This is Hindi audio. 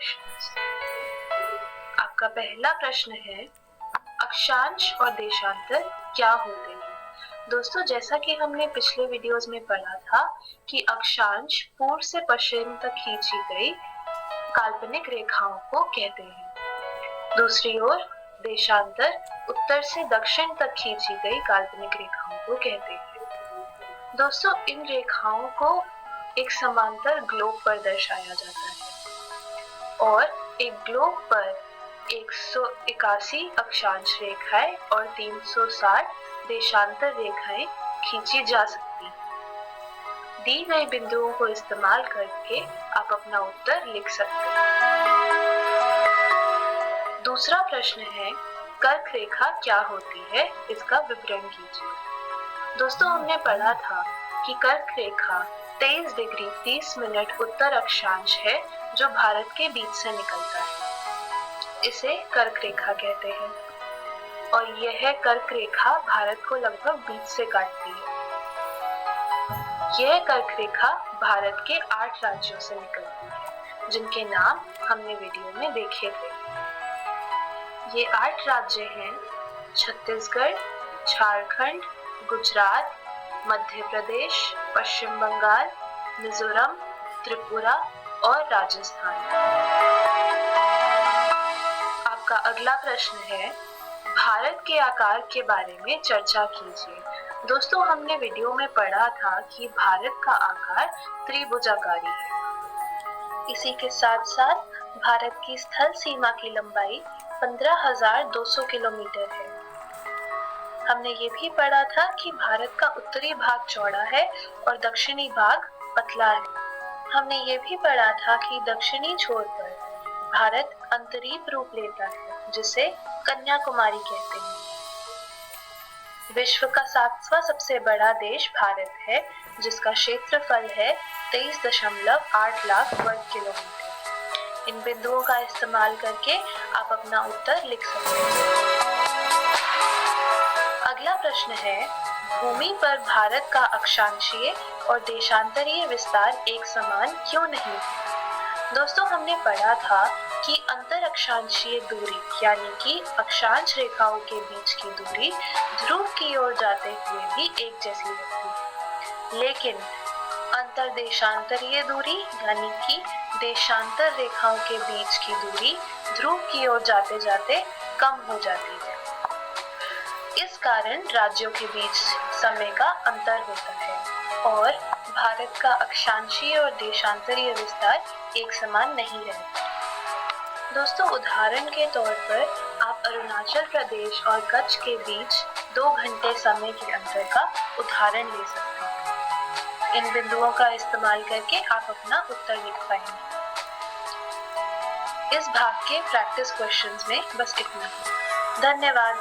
क्वेश्चंस। आपका पहला प्रश्न है, अक्षांश और देशांतर क्या होते हैं? दोस्तों, जैसा कि हमने पिछले वीडियोस में पढ़ा था कि अक्षांश पूर्व से पश्चिम तक खींची गई काल्पनिक रेखाओं को कहते हैं। दूसरी ओर देशांतर उत्तर से दक्षिण तक खींची गई काल्पनिक रेखाओं को कहते हैं। दोस्तों, इन रेखाओं को एक समांतर ग्लोब पर दर्शाया जाता है और एक ग्लोब पर 181 अक्षांश रेखाएं और 360 देशांतर रेखाएं खींची जा सकती हैं। दी गई बिंदुओं को इस्तेमाल करके आप अपना उत्तर लिख सकते हैं। दूसरा प्रश्न है, कर्क रेखा क्या होती है, इसका विवरण कीजिए। दोस्तों, हमने पढ़ा था कि कर्क रेखा 23 डिग्री 30 मिनट उत्तर अक्षांश है जो भारत के बीच से निकलता है। इसे कर्क रेखा कहते हैं और यह कर्क रेखा भारत को लगभग बीच से काटती है। यह कर्क रेखा भारत के 8 राज्यों से निकलती है जिनके नाम हमने वीडियो में देखे थे। ये 8 राज्य हैं छत्तीसगढ़, झारखंड, गुजरात, मध्य प्रदेश, पश्चिम बंगाल, मिजोरम, त्रिपुरा और राजस्थान। आपका अगला प्रश्न है, भारत के आकार के बारे में चर्चा कीजिए। दोस्तों, हमने वीडियो में पढ़ा था कि भारत का आकार त्रिभुजाकारी है। इसी के साथ साथ भारत की स्थल सीमा की लंबाई 15,200 किलोमीटर है। हमने ये भी पढ़ा था कि भारत का उत्तरी भाग चौड़ा है और दक्षिणी भाग पतला है। हमने ये भी पढ़ा था कि दक्षिणी छोर पर भारत अंतरीप रूप लेता है जिसे कन्याकुमारी कहते हैं। विश्व का 7वां सबसे बड़ा देश भारत है जिसका क्षेत्रफल है 23.8 लाख वर्ग किलोमीटर। इन बिंदुओं का इस्तेमाल करके आप अपना उत्तर लिख सकते हैं। अगला प्रश्न है, भूमि पर भारत का अक्षांशीय और देशांतरीय विस्तार एक समान क्यों नहीं है? दोस्तों, हमने पढ़ा था कि अंतर अक्षांशीय दूरी यानी कि अक्षांश रेखाओं के बीच की दूरी ध्रुव की ओर जाते हुए भी एक जैसी रहती है, लेकिन अंतर देशांतरीय दूरी यानी कि देशांतर रेखाओं के बीच की दूरी ध्रुव की ओर जाते जाते कम हो जाती है। इस कारण राज्यों के बीच समय का अंतर होता है और भारत का अक्षांशीय और देशांतरीय विस्तार एक समान नहीं रहता। दोस्तों, उदाहरण के तौर पर आप अरुणाचल प्रदेश और कच्छ के बीच 2 घंटे समय के अंतर का उदाहरण ले सकते हैं। इन बिंदुओं का इस्तेमाल करके आप अपना उत्तर लिख पाएंगे। इस भाग के प्रैक्टिस क्वेश्चंस में बस इतना ही। धन्यवाद।